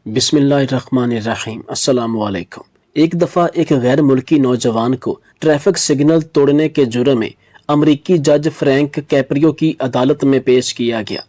बिस्मिल्लाहिर्रहमानिर्रहीम। अस्सलाम वालेकुम। एक दफ़ा एक गैर मुल्की नौजवान को ट्रैफिक सिग्नल तोड़ने के जुर्म में अमरीकी जज फ्रैंक कैप्रियो की अदालत में पेश किया गया।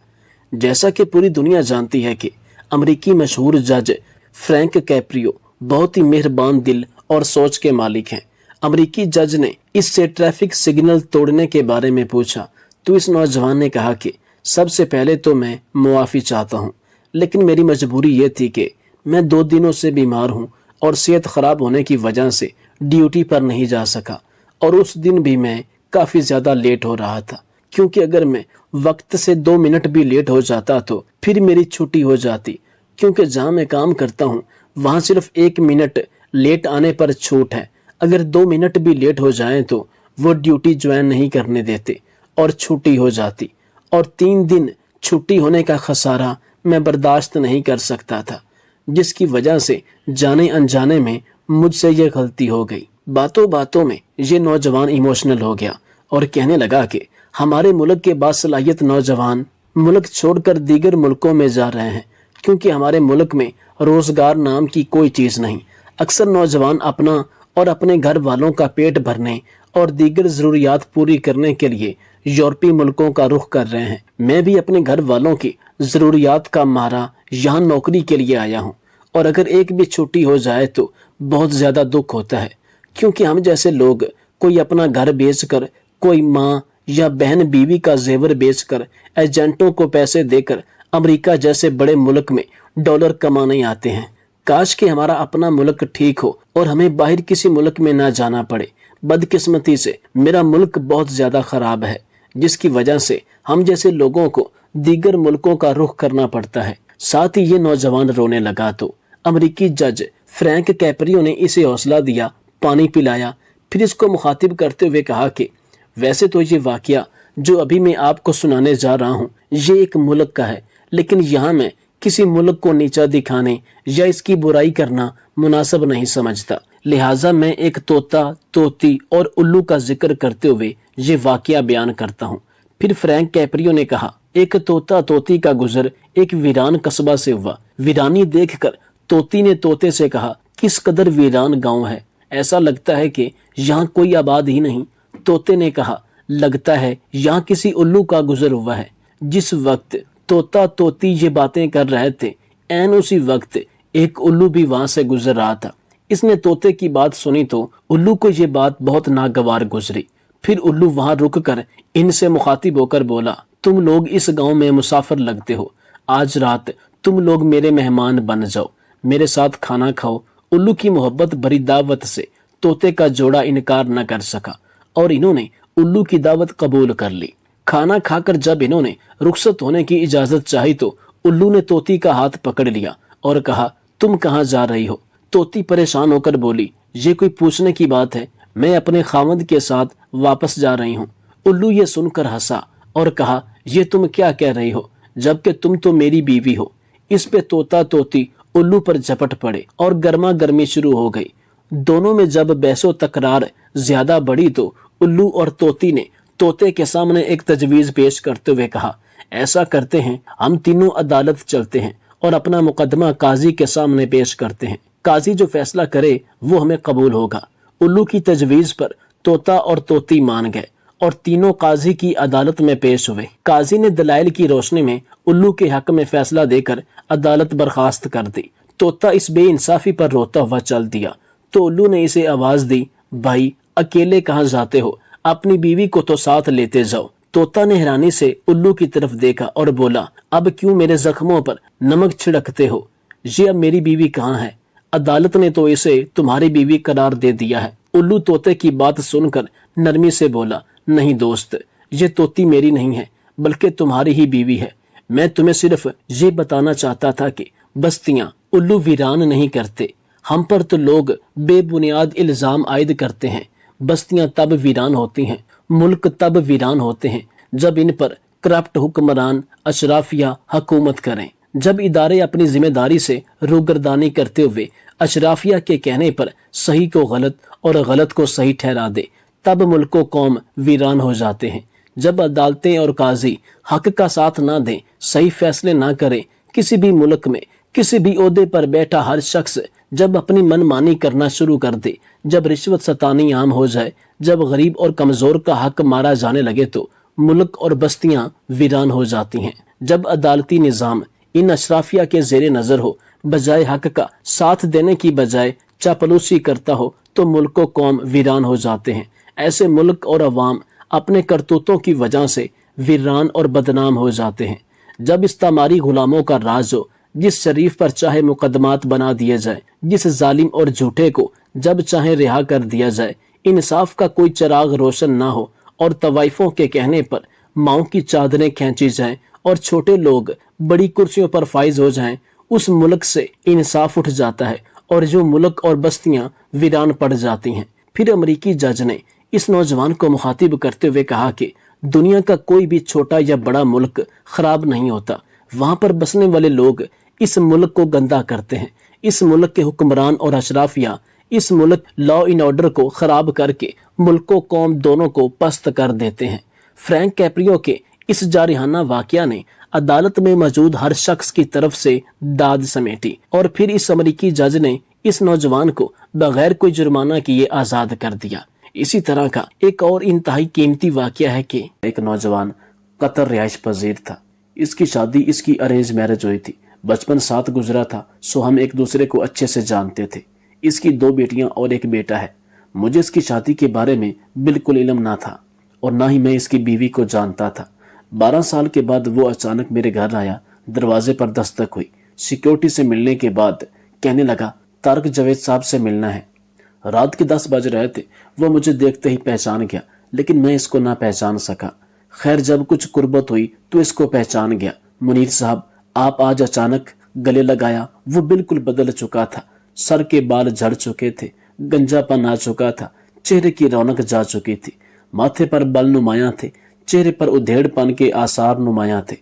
जैसा कि पूरी दुनिया जानती है कि अमरीकी मशहूर जज फ्रैंक कैप्रियो बहुत ही मेहरबान दिल और सोच के मालिक हैं। अमरीकी जज ने इससे ट्रैफिक सिग्नल तोड़ने के बारे में पूछा तो इस नौजवान ने कहा कि सबसे पहले तो मैं मुआफ़ी चाहता हूँ, लेकिन मेरी मजबूरी ये थी कि मैं 2 दिनों से बीमार हूँ और सेहत ख़राब होने की वजह से ड्यूटी पर नहीं जा सका। और उस दिन भी मैं काफ़ी ज़्यादा लेट हो रहा था, क्योंकि अगर मैं वक्त से 2 मिनट भी लेट हो जाता तो फिर मेरी छुट्टी हो जाती, क्योंकि जहाँ मैं काम करता हूँ वहाँ सिर्फ 1 मिनट लेट आने पर छूट है। अगर 2 मिनट भी लेट हो जाएं तो वो ड्यूटी ज्वाइन नहीं करने देते और छुट्टी हो जाती। और 3 दिन छुट्टी होने का खसारा मैं बर्दाश्त नहीं कर सकता था, जिसकी वजह से जाने अनजाने में मुझसे ये गलती हो गई। बातों बातों में ये नौजवान इमोशनल हो गया और कहने लगा कि हमारे मुल्क के बासलाहियत नौजवान मुल्क छोड़कर दीगर मुल्कों में जा रहे हैं, क्योंकि हमारे मुल्क में रोजगार नाम की कोई चीज़ नहीं। अक्सर नौजवान अपना और अपने घर वालों का पेट भरने और दीगर ज़रूरियात पूरी करने के लिए यूरोपीय मुल्कों का रुख कर रहे हैं। मैं भी अपने घर वालों की ज़रूरियात का मारा यहाँ नौकरी के लिए आया हूँ, और अगर एक भी छुट्टी हो जाए तो बहुत ज़्यादा दुख होता है, क्योंकि हम जैसे लोग कोई अपना घर बेचकर, कोई माँ या बहन बीवी का जेवर बेचकर, एजेंटों को पैसे देकर अमेरिका जैसे बड़े मुल्क में डॉलर कमाने आते हैं। काश कि हमारा अपना मुल्क ठीक हो और हमें बाहर किसी मुल्क में ना जाना पड़े। बदकिस्मती से मेरा मुल्क बहुत ज़्यादा ख़राब है, जिसकी वजह से हम जैसे लोगों को दीगर मुल्कों का रुख करना पड़ता है। साथ ही ये नौजवान रोने लगा तो अमरीकी जज फ्रैंक कैप्रियो ने इसे हौसला दिया, पानी पिलाया, फिर इसको मुखातिब करते हुए कहा कि वैसे तो ये वाकया जो अभी मैं आपको सुनाने जा रहा हूँ ये एक मुल्क का है, लेकिन यहाँ मैं किसी मुल्क को नीचा दिखाने या इसकी बुराई करना मुनासिब नहीं समझता, लिहाजा मैं एक तोता, तोती और उल्लू का जिक्र करते हुए ये वाकया बयान करता हूँ। फिर फ्रैंक कैप्रियो ने कहा, एक तोता तोती का गुजर एक वीरान कस्बा से हुआ। वीरानी देखकर तोती ने तोते से कहा, किस कदर वीरान गांव है, ऐसा लगता है कि यहाँ कोई आबाद ही नहीं। तोते ने कहा, लगता है यहाँ किसी उल्लू का गुजर हुआ है। जिस वक्त तोता तोती ये बातें कर रहे थे, ऐन उसी वक्त एक उल्लू भी वहां से गुजर रहा था। इसने तोते की बात सुनी तो उल्लू को ये बात बहुत नागवार गुजरी। फिर उल्लू वहां रुक कर इनसे मुखातिब होकर बोला, तुम लोग इस गांव में मुसाफिर लगते हो, आज रात तुम लोग मेरे मेहमान बन जाओ, मेरे साथ खाना खाओ। उल्लू की मोहब्बत भरी दावत से तोते का जोड़ा इनकार न कर सका और इन्होंने उल्लू की दावत कबूल कर ली। खाना खाकर जब इन्होंने रुखसत होने की इजाजत चाही तो उल्लू ने तोती का हाथ पकड़ लिया और कहा, तुम कहाँ जा रही हो? तोती परेशान होकर बोली, ये कोई पूछने की बात है, मैं अपने खावंद के साथ वापस जा रही हूँ। उल्लू ये सुनकर हंसा और कहा, ये तुम क्या कह रही हो, जबकि तुम तो मेरी बीवी हो। इस पे तोता तोती उल्लू पर झपट पड़े और गर्मा गर्मी शुरू हो गई। दोनों में जब बहसो तकरार ज्यादा बढ़ी तो उल्लू और तोती ने तोते के सामने एक तजवीज पेश करते हुए कहा, ऐसा करते हैं, हम तीनों अदालत चलते हैं और अपना मुकदमा काजी के सामने पेश करते हैं। काजी जो फैसला करे वो हमें कबूल होगा। उल्लू की तजवीज पर तोता और तोती मान गए और तीनों काजी की अदालत में पेश हुए। काजी ने दलाइल की रोशनी में उल्लू के हक में फैसला देकर अदालत बर्खास्त कर दी। तोता इस बेइंसाफी पर रोता हुआ चल दिया तो उल्लू ने इसे आवाज दी, भाई अकेले कहाँ जाते हो, अपनी बीवी को तो साथ लेते जाओ। तोता ने हैरानी से उल्लू की तरफ देखा और बोला, अब क्यों मेरे जख्मों पर नमक छिड़कते हो? ये अब मेरी बीवी कहाँ है? अदालत ने तो इसे तुम्हारी बीवी करार दे दिया है। उल्लू तोते की बात सुनकर नरमी से बोला, नहीं दोस्त, ये तोती मेरी नहीं है बल्कि तुम्हारी ही बीवी है। मैं तुम्हें सिर्फ ये बताना चाहता था कि बस्तियां उल्लू वीरान नहीं करते, हम पर तो लोग बेबुनियाद इल्जाम आयद करते हैं। बस्तियां तब वीरान होती हैं, मुल्क तब वीरान होते हैं जब इन पर करप्ट हुक्मरान अशराफिया हुकूमत करें। जब इदारे अपनी जिम्मेदारी से रूगर्दानी करते हुए अशराफिया के कहने पर सही को गलत और गलत को सही ठहरा दे, तब मुल्क कौम वीरान हो जाते हैं। जब अदालतें और काजी हक का साथ ना दें, सही फैसले ना करें, किसी भी मुल्क में किसी भी ओहदे पर बैठा हर शख्स जब अपनी मनमानी करना शुरू कर दे, जब रिश्वत सतानी आम हो जाए, जब गरीब और कमजोर का हक मारा जाने लगे तो मुल्क और बस्तियां वीरान हो जाती हैं। जब अदालती निज़ाम इन अशराफिया के जेरे नजर हो, बजाय हक का साथ देने की बजाय चापलूसी करता हो, तो मुल्क व कौम वीरान हो जाते हैं। ऐसे मुल्क और अवाम अपने करतूतों की वजह से वीरान और बदनाम हो जाते हैं। जब इस्तामारी गुलामों का राज हो, जिस शरीफ पर चाहे मुकदमात बना दिए जाए, जिस जालिम और झूठे को जब चाहे रिहा कर दिया जाए, इंसाफ का कोई चिराग रोशन ना हो और तवाइफों के कहने पर माओं की चादरें खींची जाएं और छोटे लोग बड़ी कुर्सियों पर फाइज हो जाएं, उस मुल्क से इंसाफ उठ जाता है और जो मुल्क और बस्तियां वीरान पड़ जाती हैं। फिर अमरीकी जज ने इस नौजवान को मुखातिब करते हुए कहा कि दुनिया का कोई भी छोटा या बड़ा मुल्क खराब नहीं होता, वहां पर बसने वाले लोग इस मुल्क को गंदा करते हैं। इस मुल्क के हुक्मरान और अशराफिया इस मुल्क लॉ इन ऑर्डर को खराब करके मुल्क को कौम दोनों को पस्त कर देते हैं। फ्रैंक कैप्रियो के इस जारिहाना वाकया ने अदालत में मौजूद हर शख्स की तरफ से दाद समेटी और फिर इस अमरीकी जज ने इस नौजवान को बगैर कोई जुर्माना किए आजाद कर दिया। इसी तरह का एक और इंतहाई कीमती वाकया है कि एक नौजवान कतर रिहाइश पजीर था। इसकी शादी इसकी अरेंज मैरिज हुई थी। बचपन साथ गुजरा था, सो हम एक दूसरे को अच्छे से जानते थे। इसकी 2 बेटियां और 1 बेटा है। मुझे इसकी शादी के बारे में बिल्कुल इल्म ना था और ना ही मैं इसकी बीवी को जानता था। 12 साल के बाद वो अचानक मेरे घर आया। दरवाजे पर दस्तक हुई। सिक्योरिटी से मिलने के बाद कहने लगा, तारक जावेद साहब से मिलना है। रात के 10 बज रहे थे। वो मुझे देखते ही पहचान गया, लेकिन मैं इसको ना पहचान सका। खैर, जब कुछ कुर्बत हुई तो इसको पहचान गया। मुनीर साहब, आप आज अचानक गले लगाया। वो बिल्कुल बदल चुका था। सर के बाल झड़ चुके थे, गंजापन आ चुका था, चेहरे की रौनक जा चुकी थी, माथे पर बल नुमाया थे, चेहरे पर उधेड़पन के आसार नुमाया थे।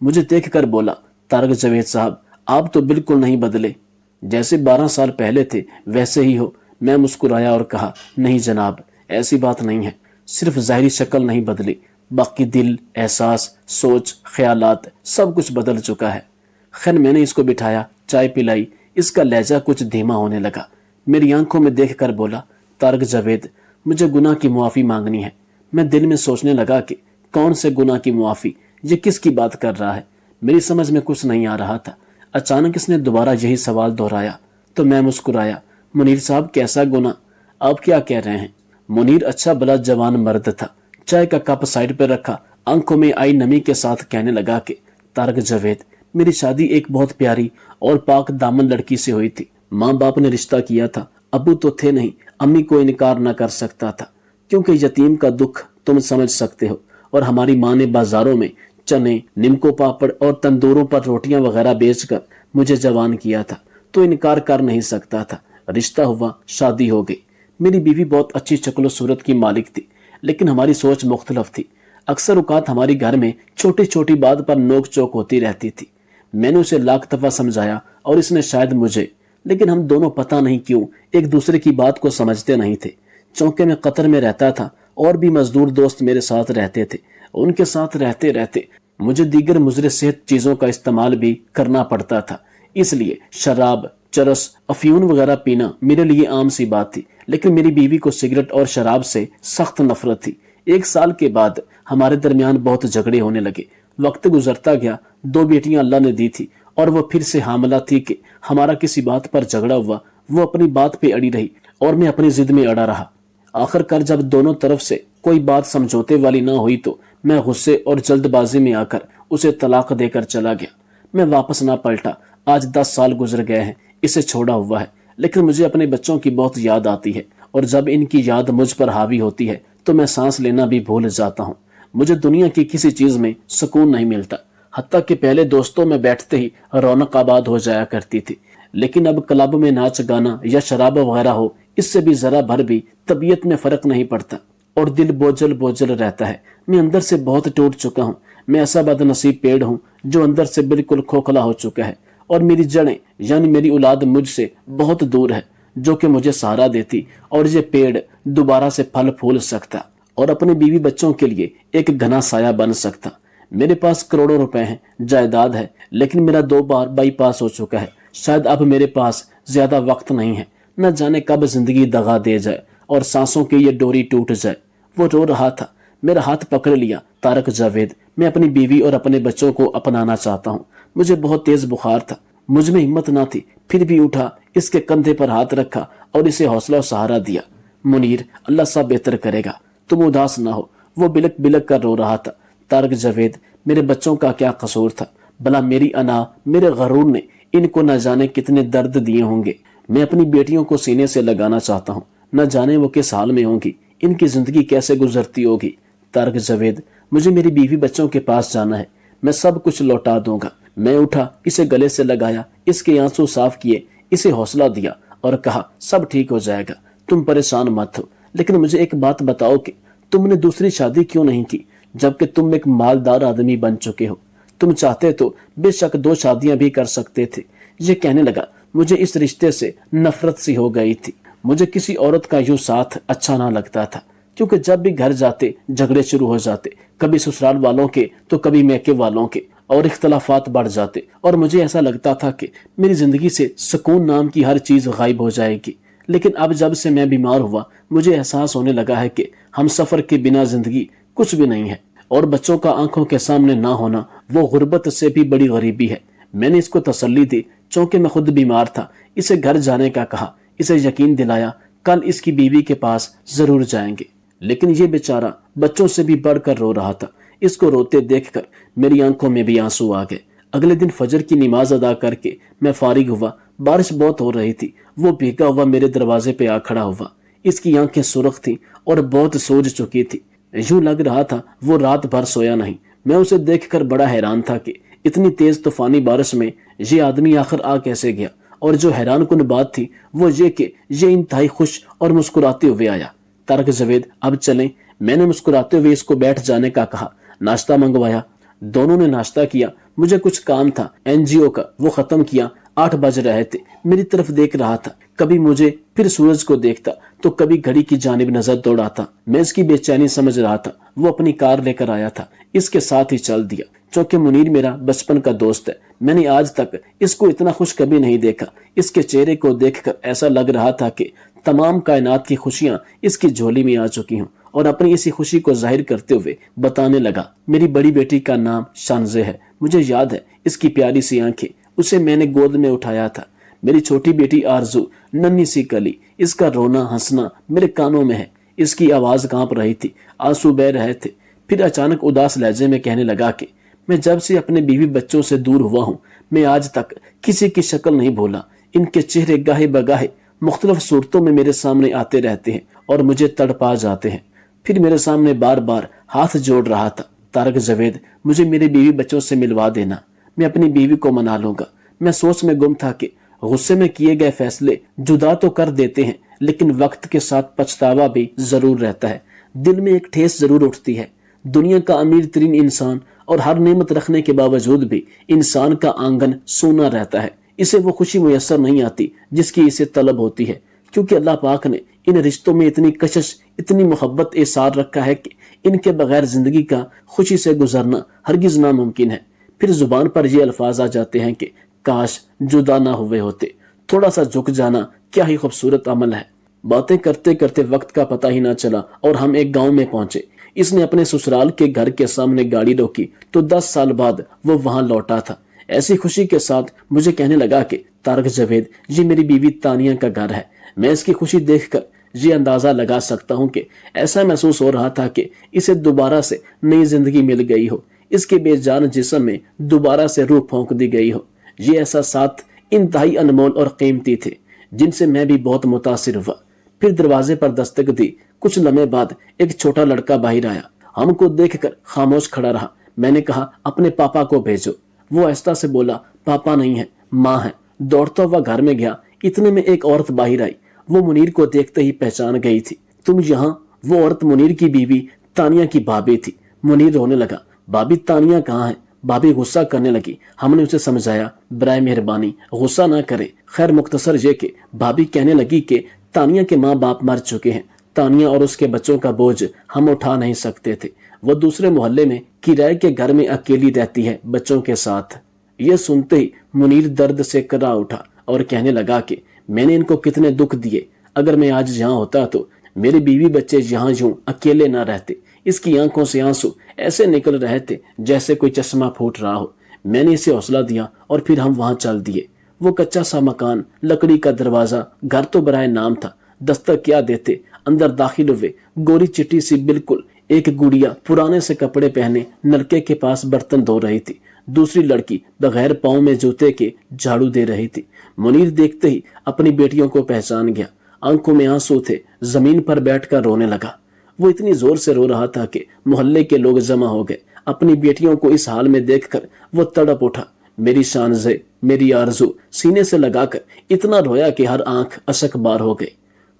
मुझे देखकर बोला, तारक जावेद साहब, आप तो बिल्कुल नहीं बदले, जैसे 12 साल पहले थे वैसे ही हो। मैं मुस्कुराया और कहा, नहीं जनाब, ऐसी बात नहीं है, सिर्फ ज़ाहिरी शक्ल नहीं बदली, बाकी दिल, एहसास, सोच, ख्यालात सब कुछ बदल चुका है। खैर, मैंने इसको बिठाया, चाय पिलाई। इसका लहजा कुछ धीमा होने लगा। मेरी आंखों में देखकर बोला, तारक जावेद, मुझे गुनाह की मुआफ़ी मांगनी है। मैं दिल में सोचने लगा कि कौन से गुनाह की मुआफ़ी, ये किसकी बात कर रहा है। मेरी समझ में कुछ नहीं आ रहा था। अचानक इसने दोबारा यही सवाल दोहराया तो मैं मुस्कुराया। मुनीर साहब, कैसा गुनाह? आप क्या कह रहे हैं? मुनीर अच्छा भला जवान मर्द था। चाय का कप साइड पर रखा, आंखों में आई नमी के साथ कहने लगा कि तारक जावेद, मेरी शादी एक बहुत प्यारी और पाक दामन लड़की से हुई थी। माँ बाप ने रिश्ता किया था। अबू तो थे नहीं, अम्मी को इनकार न कर सकता था, क्योंकि यतीम का दुख तुम समझ सकते हो। और हमारी माँ ने बाजारों में चने, निमको पापड़ और तंदूरों पर रोटियां वगैरह बेचकर मुझे जवान किया था, तो इनकार कर नहीं सकता था। रिश्ता हुआ, शादी हो गई। मेरी बीवी बहुत अच्छी शक्ल सूरत की मालिक थी, लेकिन हमारी सोच मुख्तलिफ थी। अक्सर औकात हमारी घर में छोटी छोटी बात पर नोक चोक होती रहती थी। मैंने उसे लाख दफा समझाया और इसने शायद मुझे, लेकिन हम दोनों पता नहीं क्यों एक दूसरे की बात को समझते नहीं थे। चौके में कतर में रहता था और भी मजदूर दोस्त मेरे साथ रहते थे। उनके साथ रहते रहते मुझे दीगर मुज़र सेहत चीज़ों का इस्तेमाल भी करना पड़ता था। इसलिए शराब, चरस, अफ्यून वगैरह पीना मेरे लिए आम सी बात थी। लेकिन मेरी बीवी को सिगरेट और शराब से सख्त नफरत थी। 1 साल के बाद हमारे दरमियान बहुत झगड़े होने लगे। वक्त गुजरता गया। 2 बेटियां अल्लाह ने दी थी और वो फिर से हामला थी कि हमारा किसी बात पर झगड़ा हुआ। वो अपनी बात पे अड़ी रही और मैं अपनी जिद में अड़ा रहा। आखिरकार जब दोनों तरफ से कोई बात समझौते वाली ना हुई तो मैं गुस्से और जल्दबाजी में आकर उसे तलाक देकर चला गया। मैं वापस ना पलटा। आज 10 साल गुजर गए हैं, इसे छोड़ा हुआ है, लेकिन मुझे अपने बच्चों की बहुत याद आती है और जब इनकी याद मुझ पर हावी होती है तो मैं सांस लेना भी भूल जाता हूँ। मुझे दुनिया की किसी चीज में सुकून नहीं मिलता। हत्ता कि पहले दोस्तों में बैठते ही रौनक आबाद हो जाया करती थी, लेकिन अब क्लब में नाच गाना या शराब वगैरह हो, इससे भी जरा भर भी तबीयत में फर्क नहीं पड़ता और दिल बोझल बोझल रहता है। मैं अंदर से बहुत टूट चुका हूँ। मैं ऐसा बदनसीब पेड़ हूँ जो अंदर से बिल्कुल खोखला हो चुका है और मेरी जड़ें यानी मेरी औलाद मुझसे बहुत दूर है, जो कि मुझे सहारा देती और ये पेड़ दोबारा से फल फूल सकता और अपने बीवी बच्चों के लिए एक घना साया बन सकता। میرے پاس کروڑوں روپے ہیں، جائیداد ہے، لیکن میرا 2 بار بائی پاس ہو چکا ہے۔ شاید اب میرے پاس زیادہ وقت نہیں ہے، نہ جانے کب زندگی دغا دے جائے اور سانسوں کی یہ ڈوری ٹوٹ جائے۔ وہ رو رہا تھا، میرا ہاتھ پکڑ لیا۔ طارق جاوید، میں اپنی بیوی اور اپنے بچوں کو اپنانا چاہتا ہوں۔ مجھے بہت تیز بخار تھا، مجھ میں ہمت نہ تھی، پھر بھی اٹھا، اس کے کندھے پر ہاتھ رکھا اور اسے حوصلہ و سہارا دیا۔ منیر، اللہ سب بہتر کرے گا، تم اداس نہ ہو۔ وہ بلک بلک کر رو رہا تھا۔ طارق جاوید، میرے بچوں کا کیا قصور تھا؟ بھلا میری انا، میرے غرور نے ان کو نہ جانے کتنے درد دیے ہوں گے۔ میں اپنی بیٹیوں کو سینے سے لگانا چاہتا ہوں، نہ جانے وہ کس حال میں ہوں گی، ان کی زندگی کیسے گزرتی ہوگی۔ طارق جاوید، مجھے میری بیوی بچوں کے پاس جانا ہے، میں سب کچھ لوٹا دوں گا۔ میں اٹھا، اسے گلے سے لگایا، اس کے آنسو صاف کیے، اسے حوصلہ دیا اور کہا سب ٹھیک ہو جائے گا، تم پریشان مت ہو۔ لیکن مجھے ایک بات بتاؤ کہ تم نے دوسری شادی کیوں نہیں کی جبکہ تم ایک مالدار آدمی بن چکے ہو؟ تم چاہتے تو بے شک 2 شادیاں بھی کر سکتے تھے۔ یہ کہنے لگا، مجھے اس رشتے سے نفرت سی ہو گئی تھی۔ مجھے کسی عورت کا یوں ساتھ اچھا نہ لگتا تھا، کیونکہ جب بھی گھر جاتے جھگڑے شروع ہو جاتے، کبھی سسرال والوں کے تو کبھی میکے والوں کے، اور اختلافات بڑھ جاتے، اور مجھے ایسا لگتا تھا کہ میری زندگی سے سکون نام کی ہر چیز غائب ہو جائے گی۔ لیکن اب جب سے میں بیمار ہوا، مجھے احساس ہونے لگا ہے کہ ہم سفر کے بنا زندگی کچھ بھی نہیں ہے، اور بچوں کا آنکھوں کے سامنے نہ ہونا وہ غربت سے بھی بڑی غریبی ہے۔ میں نے اس کو تسلی دی، چونکہ میں خود بیمار تھا، اسے گھر جانے کا کہا، اسے یقین دلایا کل اس کی بیوی کے پاس ضرور جائیں گے۔ لیکن یہ بیچارہ بچوں سے بھی بڑھ کر رو رہا تھا۔ اس کو روتے دیکھ کر میری آنکھوں میں بھی آنسو آ گئے۔ اگلے دن فجر کی نماز ادا کر کے میں فارغ ہوا۔ بارش بہت ہو رہی تھی۔ وہ بھیگا ہوا میرے دروازے پہ آ کھڑا ہوا۔ اس کی آنکھیں سرخ تھیں اور بہت سوج چکی تھی۔ یوں لگ رہا تھا وہ رات بھر سویا نہیں۔ میں اسے دیکھ کر بڑا حیران تھا کہ اتنی تیز طوفانی بارش میں یہ آدمی آخر آ کیسے گیا، اور جو حیران کن بات تھی وہ یہ کہ یہ انتہائی خوش اور مسکراتے ہوئے آیا۔ طارق جاوید، اب چلیں، میں نے مسکراتے ہوئے اس کو بیٹھ جانے کا کہا۔ ناشتہ منگوایا، دونوں نے ناشتہ کیا۔ مجھے کچھ کام تھا NGO کا، وہ ختم کیا۔ 8 بج رہے تھے۔ میری طرف دیکھ رہا تھا، کبھی مجھے پھر سورج کو دیکھتا تو کبھی گھڑی کی جانب نظر دوڑاتا۔ میں اس کی بے چینی سمجھ رہا تھا۔ وہ اپنی کار لے کر آیا تھا، اس کے ساتھ ہی چل دیا۔ چونکہ منیر میرا بچپن کا دوست ہے، میں نے آج تک اس کو اتنا خوش کبھی نہیں دیکھا۔ اس کے چہرے کو دیکھ کر ایسا لگ رہا تھا کہ تمام کائنات کی خوشیاں اس کی جھولی میں آ چکی ہوں، اور اپنی اسی خوشی کو ظاہر کرتے ہوئے بتانے لگا، میری بڑی بیٹی کا نام شانزے ہے، مجھے یاد ہے اس کی پیاری سی آنکھیں، اسے میں نے گود میں اٹھایا تھا۔ میری چھوٹی بیٹی آرزو، ننھی سی کلی، اس کا رونا ہنسنا میرے کانوں میں ہے۔ اس کی آواز کانپ رہی تھی، آنسو بہ رہے تھے۔ پھر اچانک اداس لہجے میں کہنے لگا کہ میں جب سے اپنے بیوی بچوں سے دور ہوا ہوں، میں آج تک کسی کی شکل نہیں بھولا۔ ان کے چہرے گاہے بگاہے مختلف صورتوں میں میرے سامنے آتے رہتے ہیں اور مجھے تڑپا جاتے ہیں۔ پھر میرے سامنے بار بار ہاتھ جوڑ رہا تھا، طارق جاوید، مجھے میری بیوی بچوں سے ملوا دینا، میں اپنی بیوی کو منا لوں گا۔ میں سوچ میں گم تھا کہ غصے میں کیے گئے فیصلے جدا تو کر دیتے ہیں، لیکن وقت کے ساتھ پچھتاوا بھی ضرور رہتا ہے، دل میں ایک ٹھیس ضرور اٹھتی ہے۔ دنیا کا امیر ترین انسان اور ہر نعمت رکھنے کے باوجود بھی انسان کا آنگن سونا رہتا ہے، اسے وہ خوشی میسر نہیں آتی جس کی اسے طلب ہوتی ہے، کیونکہ اللہ پاک نے ان رشتوں میں اتنی کشش، اتنی محبت ایثار رکھا ہے کہ ان کے بغیر زندگی کا خوشی سے گزرنا ہرگز ناممکن ہے۔ پھر زبان پر یہ الفاظ آ جاتے ہیں کہ کاش جدا نہ ہوئے ہوتے، تھوڑا سا جھک جانا کیا ہی خوبصورت عمل ہے۔ باتیں کرتے کرتے وقت کا پتہ ہی نہ چلا اور ہم ایک گاؤں میں پہنچے۔ اس نے اپنے سسرال کے گھر کے سامنے گاڑی روکی تو 10 سال بعد وہ وہاں لوٹا تھا۔ ایسی خوشی کے ساتھ مجھے کہنے لگا کہ طارق جاوید، یہ میری بیوی تانیہ کا گھر ہے۔ میں اس کی خوشی دیکھ کر یہ اندازہ لگا سکتا ہوں کہ ایسا محسوس ہو رہا تھا کہ اسے دوبارہ سے نئی زندگی مل گئی ہو، اس کے بے جان جسم میں دوبارہ سے روح پھونک دی گئی ہو۔ یہ احساسات انتہائی انمول اور قیمتی تھے، جن سے میں بھی بہت متاثر ہوا۔ پھر دروازے پر دستک دی۔ کچھ لمحے بعد ایک چھوٹا لڑکا باہر آیا، ہم کو دیکھ کر خاموش کھڑا رہا۔ میں نے کہا، اپنے پاپا کو بھیجو۔ وہ آہستہ سے بولا، پاپا نہیں ہے، ماں ہے۔ دوڑتا ہوا گھر میں گیا، اتنے میں ایک عورت باہر آئی۔ وہ منیر کو دیکھتے ہی پہچان گئی تھی۔ تم یہاں؟ وہ عورت منیر کی بیوی تانیہ کی بھابی تھی۔ منیر رونے لگا، بھابی تانیہ کہاں ہے؟ بھابی غصہ کرنے لگی۔ ہم نے اسے سمجھایا، برائے مہربانی غصہ نہ کرے۔ خیر مختصر یہ کہ بھابی کہنے لگی کہ تانیہ کے ماں باپ مر چکے ہیں، تانیہ اور اس کے بچوں کا بوجھ ہم اٹھا نہیں سکتے تھے۔ وہ دوسرے محلے میں کرائے کے گھر میں اکیلی رہتی ہے بچوں کے ساتھ۔ یہ سنتے ہی منیر درد سے کرا اٹھا اور کہنے لگا کہ میں نے ان کو کتنے دکھ دیے، اگر میں آج یہاں ہوتا تو میری بیوی بچے یہاں یوں اکیلے نہ رہتے۔ اس کی آنکھوں سے آنسو ایسے نکل رہے تھے جیسے کوئی چشمہ پھوٹ رہا ہو۔ میں نے اسے حوصلہ دیا اور پھر ہم وہاں چل دیے۔ وہ کچا سا مکان، لکڑی کا دروازہ، گھر تو برائے نام تھا، دستک کیا دیتے، اندر داخل ہوئے۔ گوری چٹی سی بالکل ایک گڑیا پرانے سے کپڑے پہنے نلکے کے پاس برتن دھو رہی تھی، دوسری لڑکی بغیر پاؤں میں جوتے کے جھاڑو دے رہی تھی۔ منیر دیکھتے ہی اپنی بیٹیوں کو پہچان گیا، آنکھوں میں آنسو تھے، زمین پر بیٹھ کر رونے لگا۔ وہ اتنی زور سے رو رہا تھا کہ محلے کے لوگ جمع ہو گئے۔ اپنی بیٹیوں کو اس حال میں دیکھ کر وہ تڑپ اٹھا۔ میری شانزے، میری آرزو سینے سے لگا کر اتنا رویا کہ ہر آنکھ اشک بار ہو گئی۔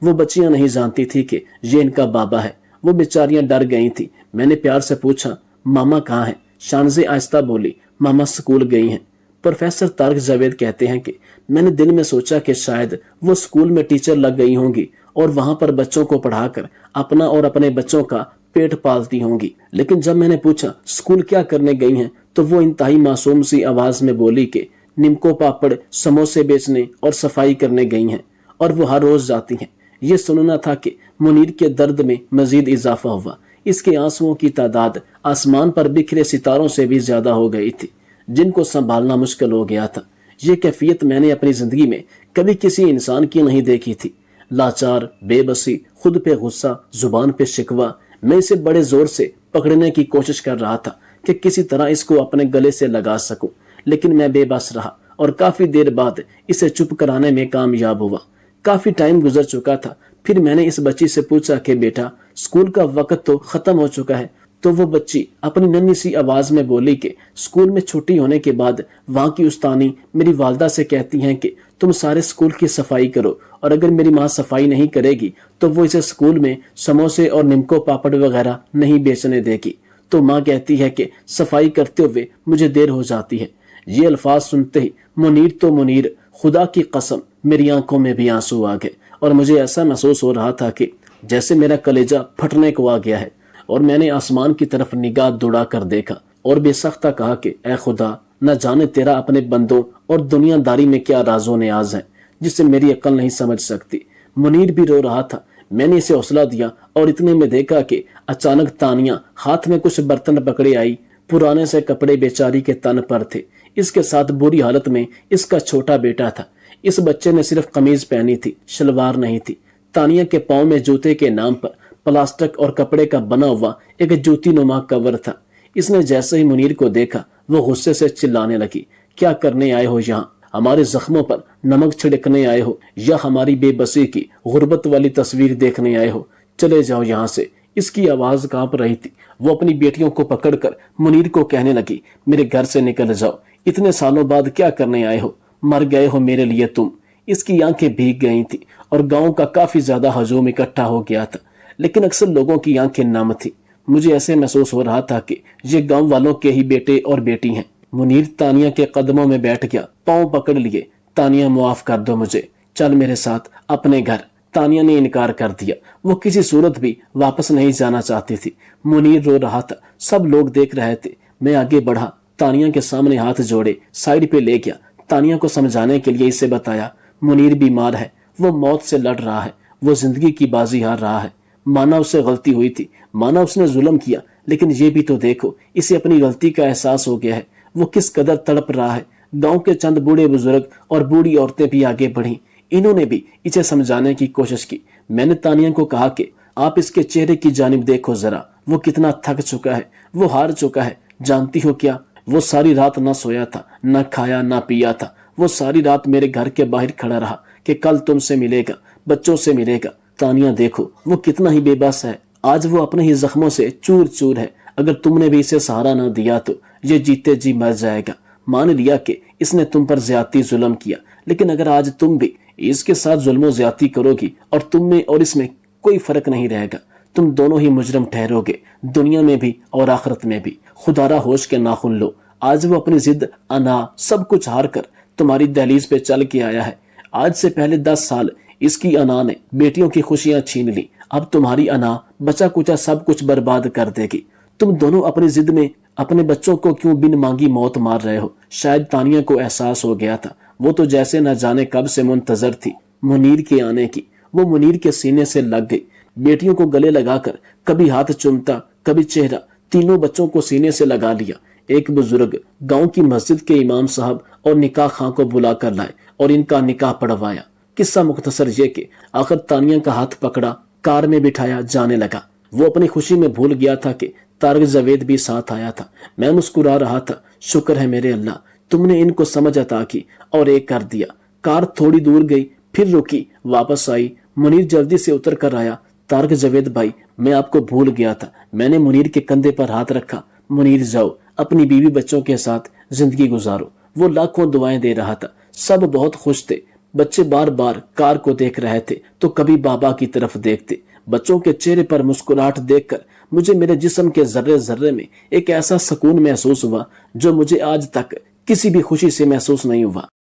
وہ بچیاں نہیں جانتی تھی کہ یہ ان کا بابا ہے، وہ بیچاریاں ڈر گئی تھی۔ میں نے پیار سے پوچھا، ماما کہاں ہیں؟ شانزے آہستہ بولی، ماما سکول گئی ہیں۔ پروفیسر طارق جاوید کہتے ہیں کہ میں نے دل میں سوچا کہ شاید وہ سکول میں ٹیچر لگ گئی ہوں گی اور وہاں پر بچوں کو پڑھا کر اپنا اور اپنے بچوں کا پیٹ پالتی ہوں گی، لیکن جب میں نے پوچھا سکول کیا کرنے گئی ہیں تو وہ انتہائی معصوم سی آواز میں بولی کہ نمکو پاپڑ، سموسے بیچنے اور صفائی کرنے گئی ہیں، اور وہ ہر روز جاتی ہیں۔ یہ سننا تھا کہ منیر کے درد میں مزید اضافہ ہوا۔ اس کے آنسوؤں کی تعداد آسمان پر بکھرے ستاروں سے بھی زیادہ ہو گئی تھی، جن کو سنبھالنا مشکل ہو گیا تھا۔ یہ کیفیت میں نے اپنی زندگی میں کبھی کسی انسان کی نہیں دیکھی تھی۔ لاچار، بے بسی، خود پہ غصہ، زبان پہ شکوہ۔ میں اسے بڑے زور سے پکڑنے کی کوشش کر رہا تھا کہ کسی طرح اس کو اپنے گلے سے لگا سکوں، لیکن میں بے بس رہا اور کافی دیر بعد اسے چپ کرانے میں کامیاب ہوا۔ کافی ٹائم گزر چکا تھا، پھر میں نے اس بچی سے پوچھا کہ بیٹا سکول کا وقت تو ختم ہو چکا ہے، تو وہ بچی اپنی ننھی سی آواز میں بولی کہ سکول میں چھٹی ہونے کے بعد وہاں کی استانی میری والدہ سے کہتی ہیں کہ تم سارے سکول کی صفائی کرو، اور اگر میری ماں صفائی نہیں کرے گی تو وہ اسے سکول میں سموسے اور نمکو پاپڑ وغیرہ نہیں بیچنے دے گی، تو ماں کہتی ہے کہ صفائی کرتے ہوئے مجھے دیر ہو جاتی ہے۔ یہ الفاظ سنتے ہی منیر تو منیر، خدا کی قسم میری آنکھوں میں بھی آنسو آ گئے، اور مجھے ایسا محسوس ہو رہا تھا کہ جیسے میرا کلیجہ پھٹنے کو آ گیا ہے۔ اور میں نے آسمان کی طرف نگاہ دوڑا کر دیکھا اور بے سختہ کہا کہ اے خدا، نہ جانے تیرا اپنے بندوں اور دنیا داری میں کیا راز و نیاز ہیں جسے میری عقل نہیں سمجھ سکتی۔ منیر بھی رو رہا تھا۔ میں نے اسے حوصلہ دیا اور اتنے میں دیکھا کہ اچانک تانیہ ہاتھ میں کچھ برتن پکڑے آئی۔ پرانے سے کپڑے بیچاری کے تن پر تھے، اس کے ساتھ بری حالت میں اس کا چھوٹا بیٹا تھا۔ اس بچے نے صرف قمیض پہنی تھی، شلوار نہیں تھی۔ تانیہ کے پاؤں میں جوتے کے نام پر پلاسٹک اور کپڑے کا بنا ہوا ایک جوتی نما کور تھا۔ اس نے جیسے ہی منیر کو دیکھا وہ غصے سے چلانے لگی، کیا کرنے آئے ہو یہاں؟ ہمارے زخموں پر نمک چھڑکنے آئے ہو یا ہماری بے بسی کی غربت والی تصویر دیکھنے آئے ہو؟ چلے جاؤ یہاں سے۔ اس کی آواز کانپ رہی تھی۔ وہ اپنی بیٹیوں کو پکڑ کر منیر کو کہنے لگی، میرے گھر سے نکل جاؤ، اتنے سالوں بعد کیا کرنے آئے ہو؟ مر گئے ہو میرے لیے تم۔ اس کی آنکھیں بھیگ گئی تھی اور گاؤں کا کافی زیادہ ہجوم اکٹھا ہو گیا تھا، لیکن اکثر لوگوں کی آنکھیں نم تھی۔ مجھے ایسے محسوس ہو رہا تھا کہ یہ گاؤں والوں کے ہی بیٹے اور بیٹی ہیں۔ منیر تانیہ کے قدموں میں بیٹھ گیا، پاؤں پکڑ لیے۔ تانیہ معاف کر دو مجھے، چل میرے ساتھ اپنے گھر۔ تانیہ نے انکار کر دیا، وہ کسی صورت بھی واپس نہیں جانا چاہتی تھی۔ منیر رو رہا تھا، سب لوگ دیکھ رہے تھے۔ میں آگے بڑھا، تانیہ کے سامنے ہاتھ جوڑے سائیڈ پہ لے گیا۔ تانیہ کو سمجھانے کے لیے اسے بتایا، منیر بیمار ہے، وہ موت سے لڑ رہا ہے، وہ زندگی کی بازی ہار رہا ہے۔ مانا اسے غلطی ہوئی تھی، مانا اس نے ظلم کیا، لیکن یہ بھی تو دیکھو اسے اپنی غلطی کا احساس ہو گیا ہے، وہ کس قدر تڑپ رہا ہے۔ گاؤں کے چند بوڑھے بزرگ اور بوڑھی عورتیں بھی آگے بڑھیں، انہوں نے بھی اسے سمجھانے کی کوشش کی۔ میں نے تانیہ کو کہا کہ آپ اس کے چہرے کی جانب دیکھو ذرا، وہ کتنا تھک چکا ہے، وہ ہار چکا ہے۔ جانتی ہو کیا، وہ ساری رات نہ سویا تھا، نہ کھایا نہ پیا تھا۔ وہ ساری رات میرے گھر کے باہر کھڑا رہا کہ کل تم سے ملے گا، بچوں سے ملے گا۔ تانیہ دیکھو وہ کتنا ہی بے بس ہے، آج وہ اپنے ہی زخموں سے چور چور ہے۔ اگر تم نے بھی اسے سہارا نہ دیا تو یہ جیتے جی مر جائے گا۔ مان لیا کہ اس نے تم پر زیادتی ظلم کیا، لیکن اگر آج تم بھی اس کے ساتھ ظلم و زیادتی کرو گی اور تم میں اور اس میں کوئی فرق نہیں رہے گا، تم دونوں ہی مجرم ٹھہرو گے، دنیا میں بھی اور آخرت میں بھی۔ خدا را ہوش کے ناخن لو، آج وہ اپنی ضد، انا، سب کچھ ہار کر تمہاری دہلیز پہ چل کے آیا ہے۔ آج سے پہلے 10 سال اس کی انا نے بیٹیوں کی خوشیاں چھین لی، اب تمہاری انا بچا کچا سب کچھ برباد کر دے گی۔ तुम दोनों अपनी जिद में अपने बच्चों को क्यों बिन मांगी मौत मार रहे हो। शायद तानिया को एहसास हो गया था। वो तो जैसे न जाने कब से मुंतजर थी मुनीर के आने की। वो मुनीर के सीने से लग गई। बेटियों को गले लगाकर कभी हाथ चूमता, कभी चेहरा, तीनों बच्चों को सीने से लगा लिया। एक बुजुर्ग गांव की मस्जिद के इमाम साहब और निकाह खां को बुला कर लाए और इनका निकाह पढ़वाया। किस्सा मुख्तसर ये कि आखिर तानिया का हाथ पकड़ा, कार में बिठाया, जाने लगा। वो अपनी खुशी में भूल गया था कि तारिक जवेद भी साथ आया था। मैं मुस्कुरा रहा था, शुक्र है मेरे अल्लाह, तुमने इनको समझ अता की और एक कर दिया। कार थोड़ी दूर गई, फिर रुकी, वापस आई। मुनीर जल्दी से उतर कर आया। तारिक जवेद भाई, मैं आपको भूल गया था। मैंने मुनीर के कंधे पर हाथ रखा। मुनीर जाओ, अपनी बीवी बच्चों के साथ जिंदगी गुजारो। वो लाखों दुआएं दे रहा था। सब बहुत खुश थे। बच्चे बार बार कार को देख रहे थे तो कभी बाबा की तरफ देखते। बच्चों के चेहरे पर मुस्कुराहट देखकर मुझे मेरे जिस्म के जर्रे जर्रे में एक ऐसा सुकून महसूस हुआ जो मुझे आज तक किसी भी खुशी से महसूस नहीं हुआ।